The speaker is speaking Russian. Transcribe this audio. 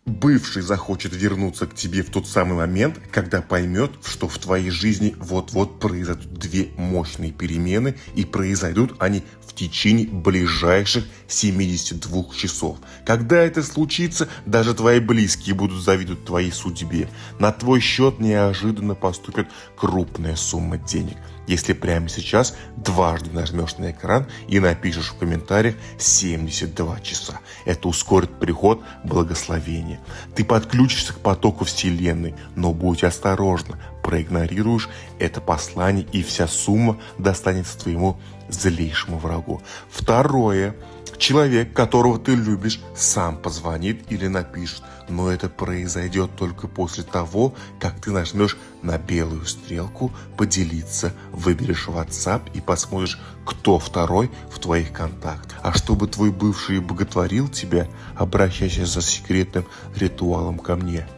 Бывший захочет вернуться к тебе в тот самый момент, когда поймет, что в твоей жизни вот-вот произойдут две мощные перемены, и произойдут они в течение ближайших 72 часов. Когда это случится, даже твои близкие будут завидовать твоей судьбе. На твой счет неожиданно поступит крупная сумма денег. Если прямо сейчас дважды нажмешь на экран и напишешь в комментариях 72 часа. Это ускорит приход благословения. Ты подключишься к потоку Вселенной, но будь осторожна. Проигнорируешь это послание, и вся сумма достанется твоему злейшему врагу. Второе. Человек, которого ты любишь, сам позвонит или напишет, но это произойдет только после того, как ты нажмешь на белую стрелку «Поделиться», выберешь WhatsApp и посмотришь, кто второй в твоих контактах. А чтобы твой бывший боготворил тебя, обращайся за секретным ритуалом ко мне.